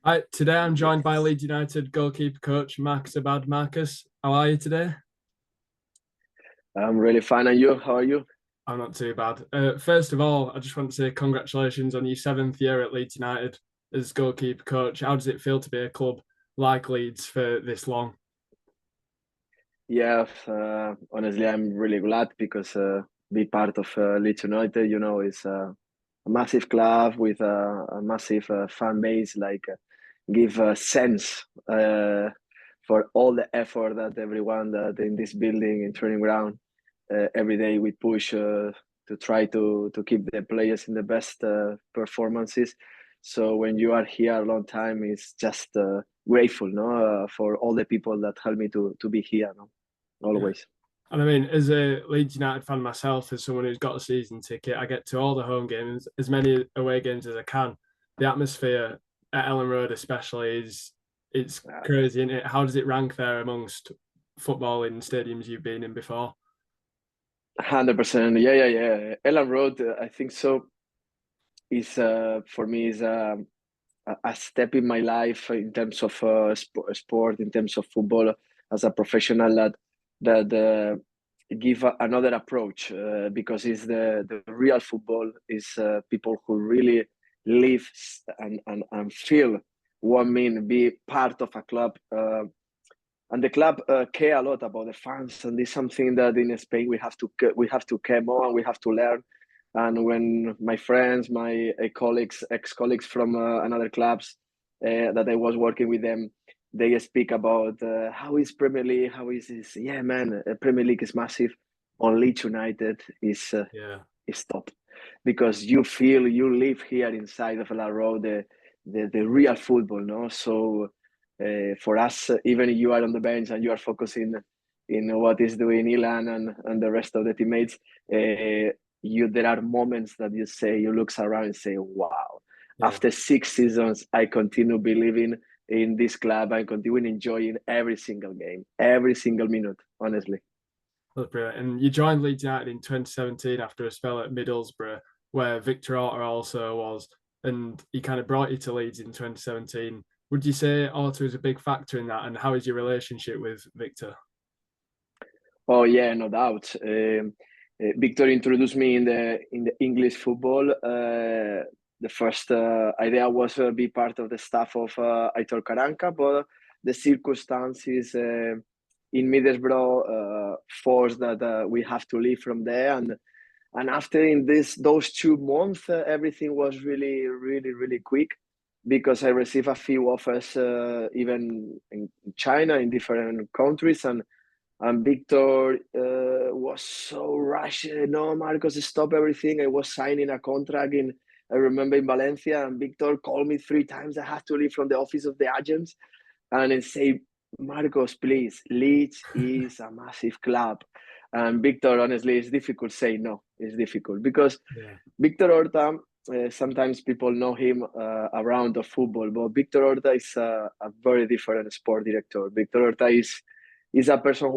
Hi, today I'm joined by Yes, Leeds United goalkeeper coach Marcus Abad. Marcus, how are you today? I'm really fine. And you? How are you? I'm not too bad. First of all, I just want to say congratulations on your seventh year at Leeds United as goalkeeper coach. How does it feel to be a club like Leeds for this long? Yeah, honestly, I'm really glad because be part of Leeds United, is a massive club with a massive fan base. Give a sense for all the effort that everyone that in this building in training ground every day we push to try to keep the players in the best performances. So when you are here a long time, it's just grateful, no, for all the people that help me to be here, no, Yeah. always. And I mean, as a Leeds United fan myself, as someone who's got a season ticket, I get to all the home games, as many away games as I can. The atmosphere at Ellen Road, especially, is it's crazy, isn't it? How does it rank there amongst footballing stadiums you've been in before? 100%. Yeah, yeah, yeah. Ellen Road, I think so. Is for me is a step in my life in terms of sport, in terms of football as a professional that give another approach because it's the real football is people who really live and feel what mean be part of a club. And the club care a lot about the fans, and this is something that in Spain we have to care more and we have to learn. And when my friends, my colleagues, ex-colleagues from another clubs that I was working with them, they speak about how is Premier League, how is this? Yeah, man, Premier League is massive. On Leeds United Yeah. is top because you feel you live here inside of La Road the real football, no? So for us, even if you are on the bench and you are focusing in what is doing Ilan and the rest of the teammates, you there are moments that you say you look around and say, "Wow!" Yeah. After 6 seasons, I continue believing in this club. I continue enjoying every single game, every single minute. Honestly. That's brilliant. And you joined Leeds United in 2017 after a spell at Middlesbrough, where Victor Orta also was, and he kind of brought you to Leeds in 2017. Would you say Orta was a big factor in that? And how is your relationship with Victor? Oh yeah, no doubt. Victor introduced me in the English football. The first idea was to be part of the staff of Aitor Karanka, but the circumstances in Middlesbrough forced that we have to leave from there. And after in this those 2 months, everything was really quick because I received a few offers even in China in different countries and Victor was so rushed. No, Marcos, stop everything. I was signing a contract I remember in Valencia, and Victor called me 3 times. I had to leave from the office of the agents and I say, Marcos, please, Leeds is a massive club. And Victor, honestly, it's difficult saying no. It's difficult because Yeah. Victor Horta, sometimes people know him around the football, but Victor Horta is a very different sport director. Victor Horta is a person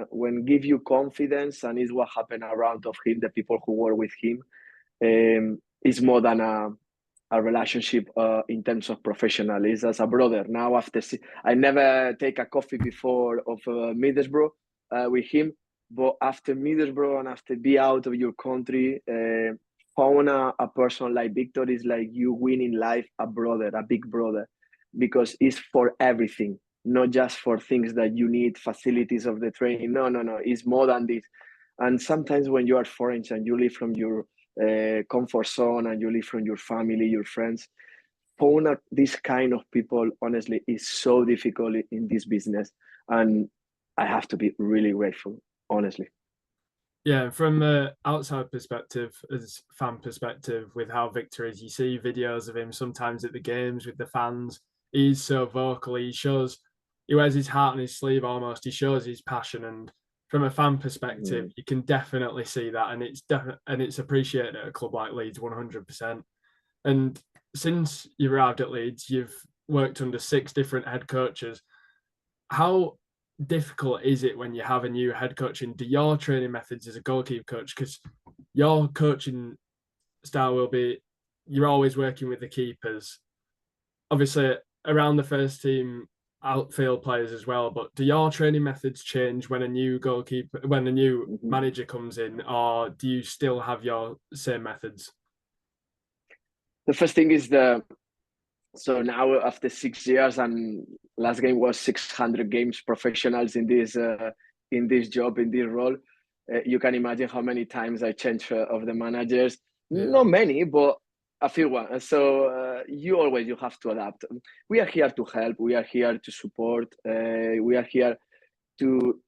when give you confidence, and is what happened around of him, the people who work with him. Is more than a relationship in terms of professional. Is as a brother. Now I never take a coffee before of Middlesbrough with him, but after Middlesbrough and after be out of your country, found a person like Victor is like you win in life a brother, a big brother, because it's for everything, not just for things that you need, facilities of the training. No, no, no. It's more than this. And sometimes when you are foreign and you live from your comfort zone and you live from your family, your friends, phone this kind of people, honestly, is so difficult in this business. And I have to be really grateful, honestly. Yeah, from the outside perspective, as fan perspective, with how Victor is, you see videos of him sometimes at the games with the fans. He's so vocal. He wears his heart on his sleeve almost. He shows his passion, and from a fan perspective, Mm. you can definitely see that, and it's appreciated at a club like Leeds 100%. And since you arrived at Leeds, you've worked under six different head coaches. How difficult is it when you have a new head coach and do your training methods as a goalkeeper coach? Because your coaching style will be you're always working with the keepers. Obviously, around the first team outfield players as well, but do your training methods change when a new manager comes in, or do you still have your same methods? The first thing is so now after 6 years, and last game was 600 games professionals in this job, in this role. You can imagine how many times I change of the managers. Yeah. Not many, but a few ones. So you have to adapt. We are here to help. We are here to support. We are here to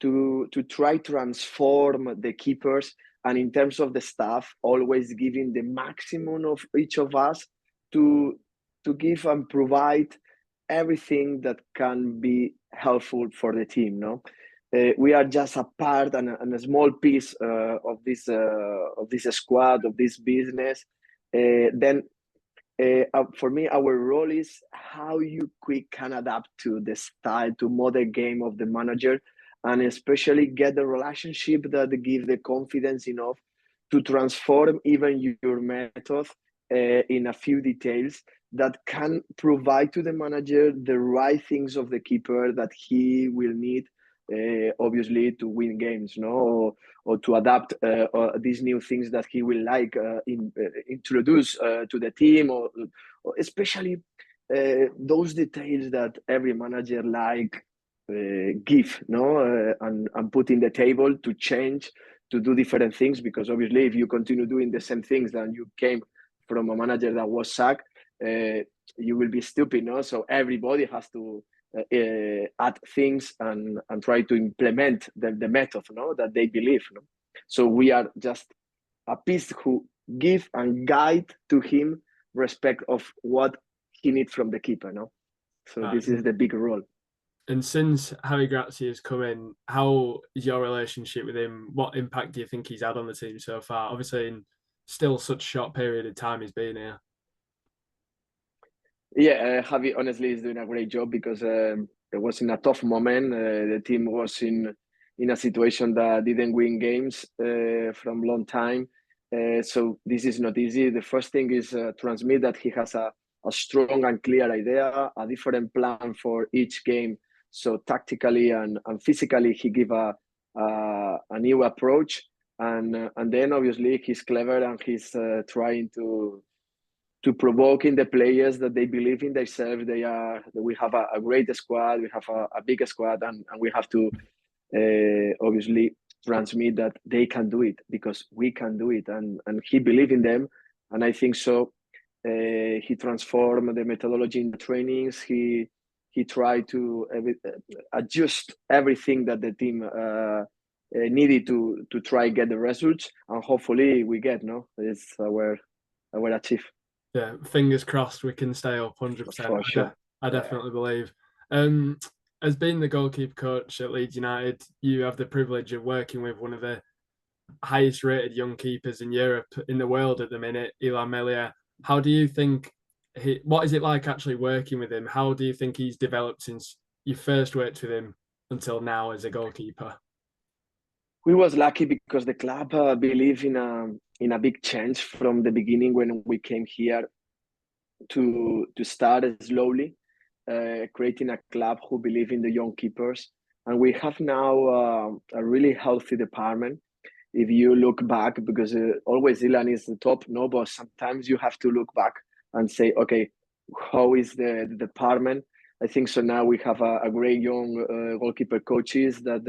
try to transform the keepers, and in terms of the staff, always giving the maximum of each of us to give and provide everything that can be helpful for the team. No, we are just a part and a small piece of this squad, of this business. Then for me, our role is how you quick can adapt to the style, to modern game of the manager, and especially get the relationship that give the confidence enough to transform even your method in a few details that can provide to the manager the right things of the keeper that he will need, obviously, to win games, no, or to adapt these new things that he will like introduce to the team, or especially those details that every manager like give, no, and put in the table to change, to do different things, because obviously if you continue doing the same things that you came from a manager that was sacked, you will be stupid, no? So everybody has to add things and try to implement the method, no, that they believe, no? So we are just a piece who give and guide to him respect of what he needs from the keeper, no? So this is the big role. And since Harry Grazzi has come in, how is your relationship with him? What impact do you think he's had on the team so far? Obviously, in still such a short period of time he's been here. Yeah, Javi honestly is doing a great job, because it was in a tough moment. The team was in a situation that didn't win games from long time. So this is not easy. The first thing is transmit that he has a strong and clear idea, a different plan for each game. So tactically and physically, he give a new approach, and then obviously he's clever, and he's trying to provoke in the players that they believe in themselves. We have a great squad, we have a big squad, and we have to obviously transmit that they can do it, because we can do it, and he believe in them. And I think so. He transformed the methodology in the trainings. He tried to adjust everything that the team needed to try get the results, and hopefully we get, no, it's our achieve. Yeah, fingers crossed we can stay up 100%. For sure. I definitely believe. As being the goalkeeper coach at Leeds United, you have the privilege of working with one of the highest rated young keepers in Europe, in the world at the minute, Illan Meslier. How do you think what is it like actually working with him? How do you think he's developed since you first worked with him until now as a goalkeeper? We was lucky because the club believed in a big change from the beginning when we came here to start slowly, creating a club who believe in the young keepers. And we have now a really healthy department. If you look back, because always Ilan is the top, no, but sometimes you have to look back and say, okay, how is the department? I think so. Now we have a great young goalkeeper coaches that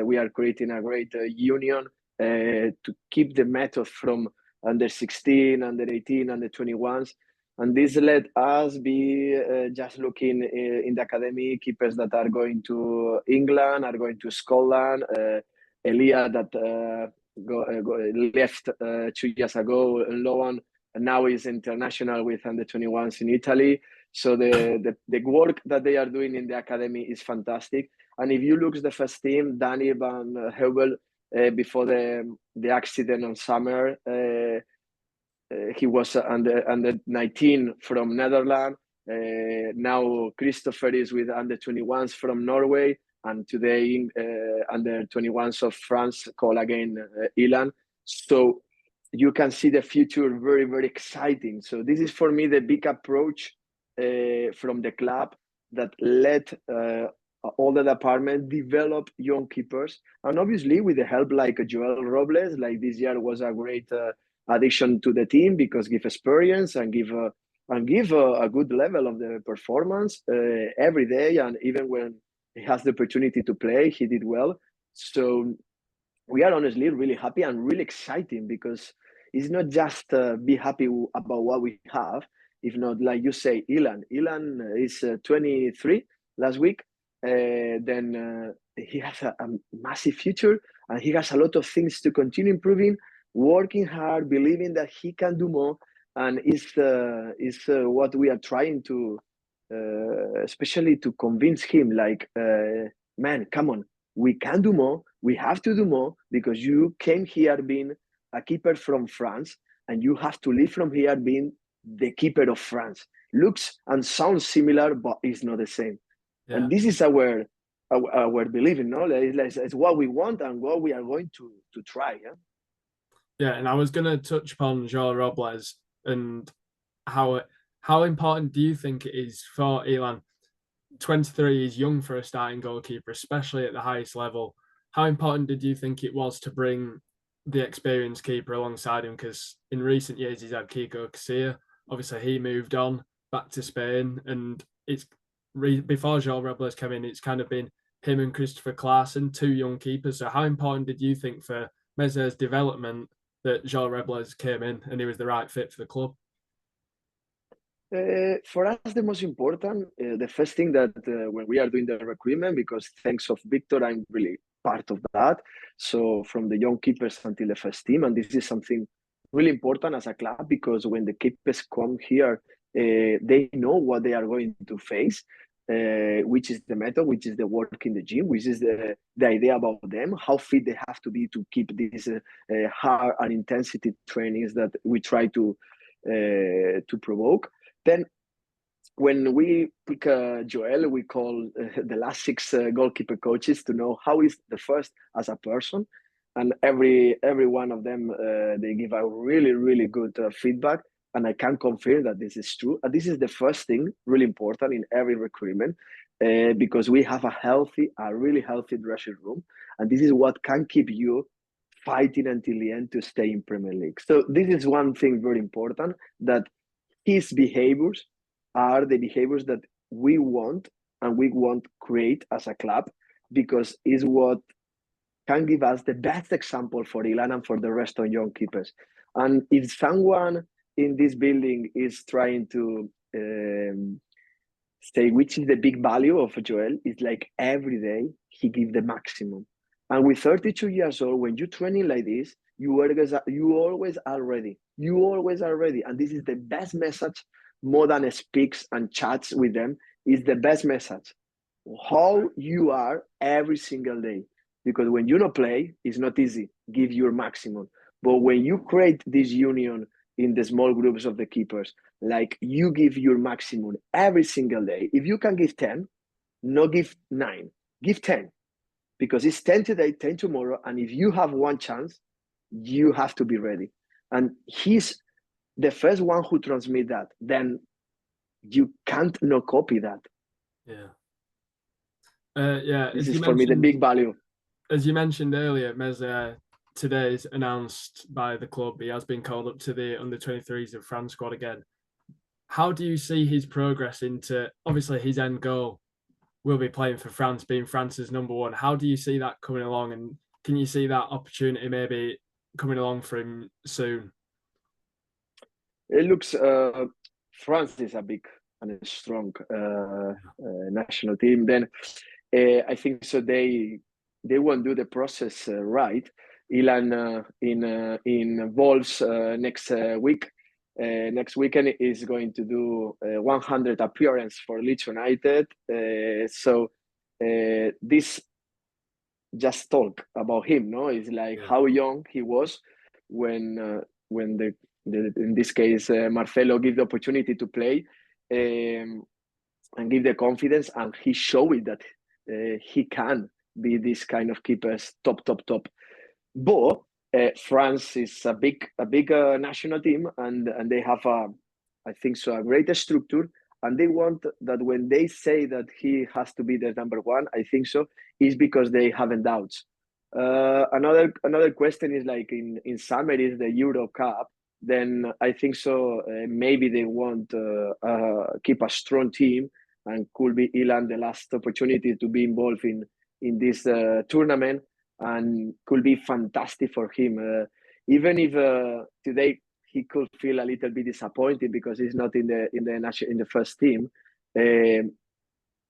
we are creating a great union to keep the method from under 16, under 18, under 21s. And this let us be just looking in the academy keepers that are going to England, are going to Scotland. Elia that left 2 years ago in Loan, and now is international with under 21s in Italy. So the work that they are doing in the academy is fantastic. And if you look at the first team, Danny van Heuvel, before the accident on summer, he was under 19 from Netherlands. Now Christopher is with under 21s from Norway, and today under 21s of France call again Ilan. So you can see the future very, very exciting. So this is for me the big approach from the club, that let all the department develop young keepers, and obviously with the help like Joel Robles, like this year was a great addition to the team because give experience and give a good level of the performance every day, and even when he has the opportunity to play, he did well. So we are honestly really happy and really exciting because it's not just be happy about what we have. If not, like you say, Ilan is 23 last week. Then he has a massive future, and he has a lot of things to continue improving, working hard, believing that he can do more, and is what we are trying to, especially to convince him. Like, man, come on, we can do more. We have to do more because you came here being a keeper from France, and you have to leave from here being the keeper of France. Looks and sounds similar, but it's not the same. Yeah. And this is our believing, no? It's what we want and what we are going to try. Yeah. Yeah, and I was going to touch upon Joel Robles and how important do you think it is for Ilan? 23 is young for a starting goalkeeper, especially at the highest level. How important did you think it was to bring the experienced keeper alongside him? Because in recent years, he's had Kiko Casilla. Obviously, he moved on back to Spain, and it's before Joel Robles came in, it's kind of been him and Christopher Clarkson, two young keepers. So how important did you think for Meze's development that Joel Robles came in and he was the right fit for the club? For us, the most important, the first thing that when we are doing the recruitment, because thanks of Victor, I'm really part of that. So from the young keepers until the first team, and this is something really important as a club because when the keepers come here, they know what they are going to face, which is the method, which is the work in the gym, which is the idea about them, how fit they have to be to keep these hard and intensity trainings that we try to provoke. Then when we pick Joel, we call the last six goalkeeper coaches to know how is the first as a person, and every one of them they give a really good feedback, and I can confirm that this is true. And this is the first thing really important in every recruitment because we have a really healthy dressing room, and this is what can keep you fighting until the end to stay in Premier League. So this is one thing very important, that his behaviors are the behaviors that we want and we want to create as a club, because is what can give us the best example for Ilan and for the rest of young keepers. And if someone in this building is trying to say which is the big value of Joel, it's like every day he gives the maximum. And with 32 years old, when you're training like this, you always are ready. You always are ready. And this is the best message, more than speaks and chats with them, is the best message. How you are every single day. Because when you don't play, it's not easy. Give your maximum. But when you create this union in the small groups of the keepers, like you give your maximum every single day. If you can give 10, not give 9, give 10. Because it's 10 today, 10 tomorrow. And if you have one chance, you have to be ready. And he's the first one who transmit that. Then you can't not copy that. Yeah. Yeah. This is for me the big value. As you mentioned earlier, Meze today is announced by the club. He has been called up to the under-23s of France squad again. How do you see his progress into, obviously his end goal will be playing for France, being France's number one. How do you see that coming along? And can you see that opportunity maybe coming along for him soon? It looks, France is a big and a strong national team. Then I think so they won't do the process right. Ilan in Wolves next week. Next weekend is going to do 100 appearance for Leeds United. So this just talk about him, no? It's like how young he was when the in this case Marcelo give the opportunity to play and give the confidence, and he showed that he can be this kind of keepers top. But France is a big national team, and they have I think so a greater structure and they want that when they say that he has to be the number one, I think so, is because they haven't doubts. Another question is like in summer is the Euro Cup. Then I think so. Maybe they want keep a strong team, and could be Ilan the last opportunity to be involved in this tournament, and could be fantastic for him. Even if today he could feel a little bit disappointed because he's not in the first team. Um,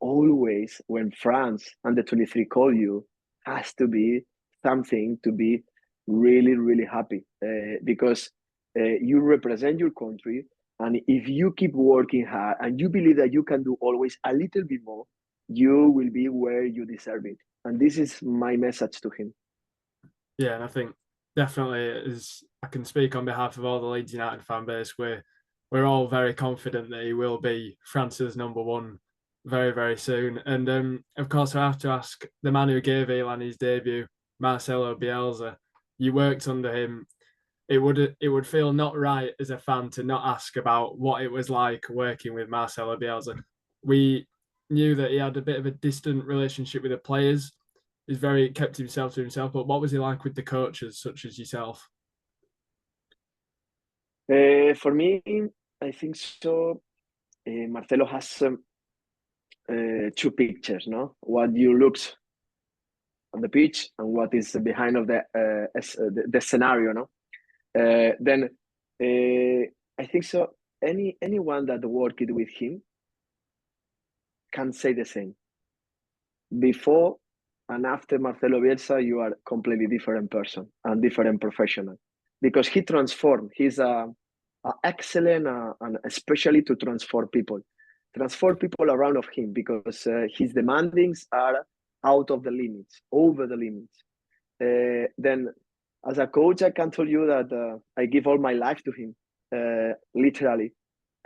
Always when France under 23 call you, has to be something to be really really happy, because you represent your country, and if you keep working hard and you believe that you can do always a little bit more, you will be where you deserve it. And this is my message to him. Yeah, and I think definitely as I can speak on behalf of all the Leeds United fan base, we're all very confident that he will be France's number one very, very soon. And of course, I have to ask the man who gave Ilan his debut, Marcelo Bielsa. You worked under him. It would feel not right as a fan to not ask about what it was like working with Marcelo Bielsa. We knew that he had a bit of a distant relationship with the players. He's very kept himself to himself. But what was he like with the coaches, such as yourself? For me, I think so. Marcelo has two pictures, no? What you looks on the pitch and what is behind of the scenario, no? Then I think so. Anyone that worked with him can say the same. Before and after Marcelo Bielsa, you are a completely different person and different professional, because he transformed. He's a excellent and especially to transform people around of him, because his demandings are out of the limits, over the limits. Then, as a coach, I can tell you that I give all my life to him, literally.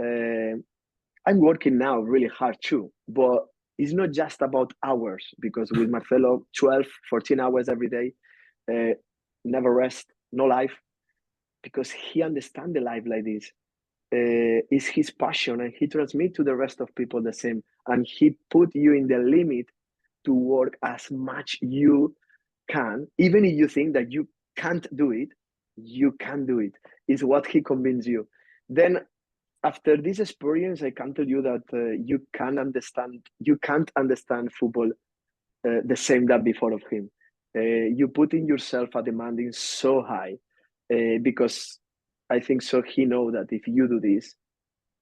Uh, I'm working now really hard too, but it's not just about hours, because with Marcelo, 12, 14 hours every day, uh, never rest, no life, because he understands the life like this. Is his passion, and he transmits to the rest of people the same, and he put you in the limit to work as much you can, even if you think that you can't do it, you can do it, is what he convinced you. Then after this experience, I can tell you that you can't understand football the same that before of him. You put in yourself a demanding so high, because I think so he know that if you do this,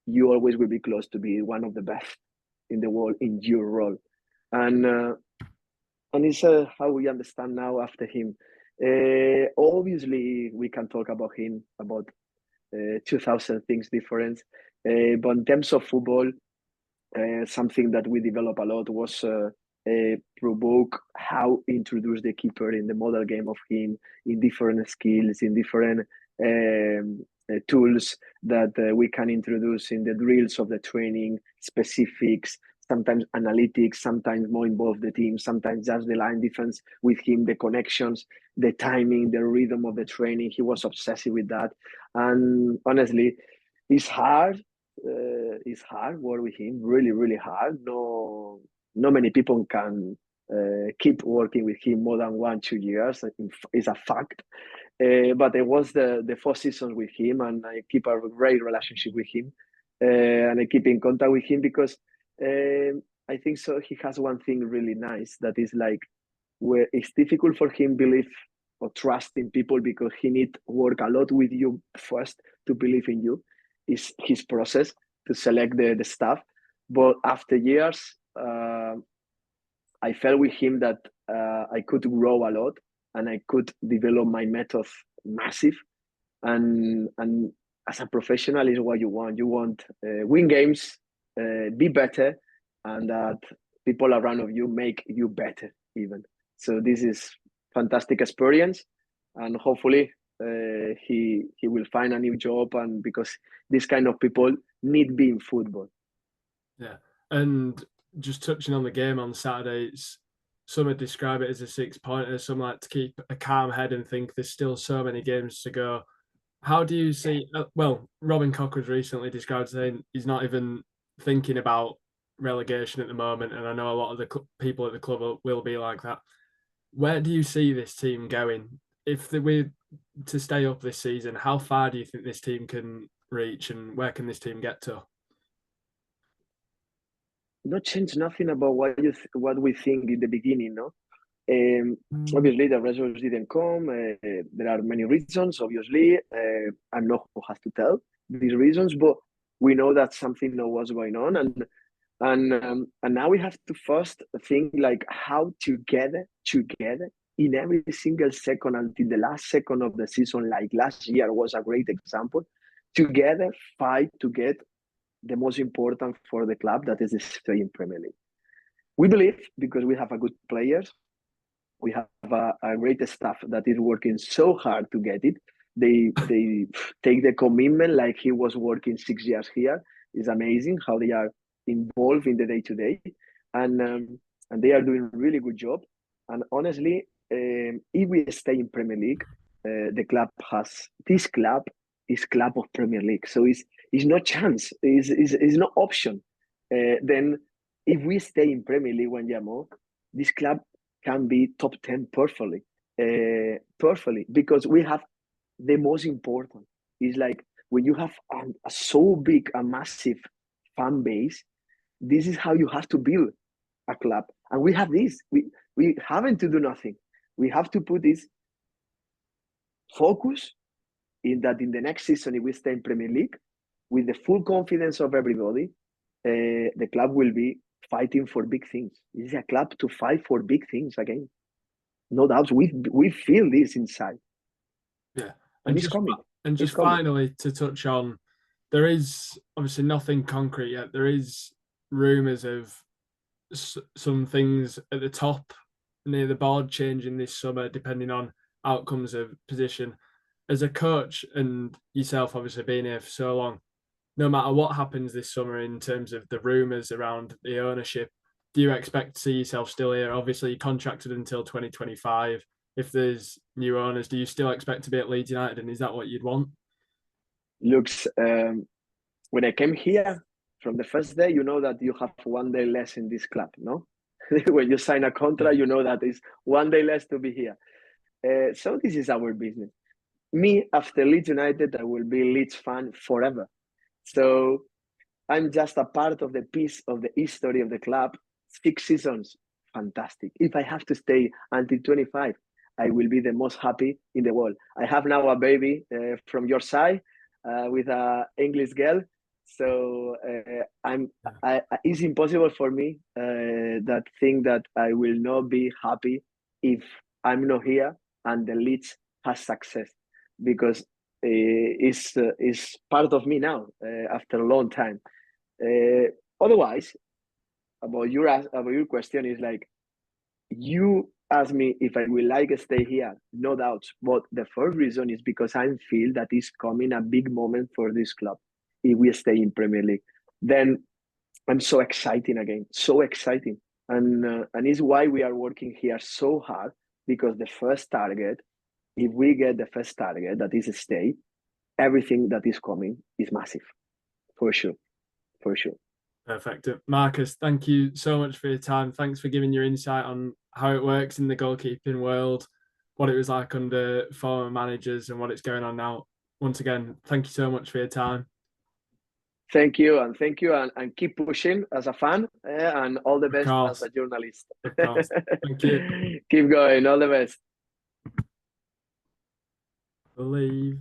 you always will be close to be one of the best in the world in your role. And and it's how we understand now after him. Obviously, we can talk about him about 2000 things different, but in terms of football, something that we developed a lot was provoke how introduce the keeper in the model game of him, in different skills, in different tools that we can introduce in the drills of the training, specifics, sometimes analytics, sometimes more involved the team, sometimes just the line defense with him, the connections, the timing, the rhythm of the training. He was obsessive with that. And honestly, it's hard. It's hard work with him, really, really hard. No many people can keep working with him more than 1 2 years. It's a fact. But it was the 4 seasons with him, and I keep a great relationship with him, and I keep in contact with him because I think so. He has one thing really nice that is like where it's difficult for him believe or trust in people, because he need work a lot with you first to believe in you. Is his process to select the staff, but after years, I felt with him that I could grow a lot, and I could develop my method massive. And as a professional, is what you want. You want win games, be better, and that people around of you make you better even. So this is fantastic experience, and hopefully he will find a new job, and because this kind of people need be in football. Yeah, and just touching on the game on Saturday, some would describe it as a 6 pointer. Some like to keep a calm head and think there's still so many games to go. How do you see? Well, Robin Koch was recently described saying he's not even thinking about relegation at the moment, and I know a lot of the people at the club will be like that. Where do you see this team going? If they were to stay up this season, how far do you think this team can reach, and where can this team get to? Not change nothing about what we think in the beginning, no. Obviously, the results didn't come. There are many reasons. Obviously, I'm not who has to tell these reasons, but we know that something was going on, and now we have to first think like how together in every single second until the last second of the season, like last year was a great example. Together, fight to get the most important for the club, that is the stay in Premier League. We believe because we have a good players, we have a great staff that is working so hard to get it. They take the commitment like he was working 6 years here. It's amazing how they are involved in the day to day, and they are doing a really good job. And honestly, if we stay in Premier League, the club has this club is club of Premier League, so it's no chance, is no option. Then if we stay in Premier League one year more, this club can be top 10 perfectly, because we have the most important. Is like when you have a so big, a massive fan base, this is how you have to build a club. And we have this. We haven't to do nothing. We have to put this focus in that in the next season, if we stay in Premier League, with the full confidence of everybody, the club will be fighting for big things. This is a club to fight for big things again. No doubt, we feel this inside, Yeah, and and it's just coming. and It's just coming. finally to touch on, there is obviously nothing concrete yet. There is rumours of some things at the top near the board changing this summer, depending on outcomes of position. As a coach and yourself, obviously being here for so long, no matter what happens this summer in terms of the rumours around the ownership, do you expect to see yourself still here? Obviously, you're contracted until 2025. If there's new owners, do you still expect to be at Leeds United? And is that what you'd want? Looks, when I came here from the first day, you know that you have one day less in this club, no? When you sign a Yeah. contract, you know that it's one day less to be here. So this is our business. Me, after Leeds United, I will be Leeds fan forever. So I'm just a part of the piece of the history of the club. 6 seasons, fantastic. If I have to stay until 25, I will be the most happy in the world. I have now a baby from your side with a English girl, so it's impossible for me that think that I will not be happy if I'm not here and the Leeds has success, because it's part of me now after a long time. Uh, Otherwise, about your question is like, you ask me if I will like to stay here, no doubt. But the first reason is because I feel that is coming a big moment for this club if we stay in Premier League. Then I'm so exciting again, so exciting, and it's why we are working here so hard, because the first target, if we get the first target that is a stay, everything that is coming is massive, for sure, for sure. Perfect. Marcus, thank you so much for your time. Thanks for giving your insight on how it works in the goalkeeping world, what it was like under former managers, and what it's going on now. Once again, thank you so much for your time. Thank you, and keep pushing as a fan, and all the Of best as course, a journalist. of course. Thank you. Keep going, all the best. Believe.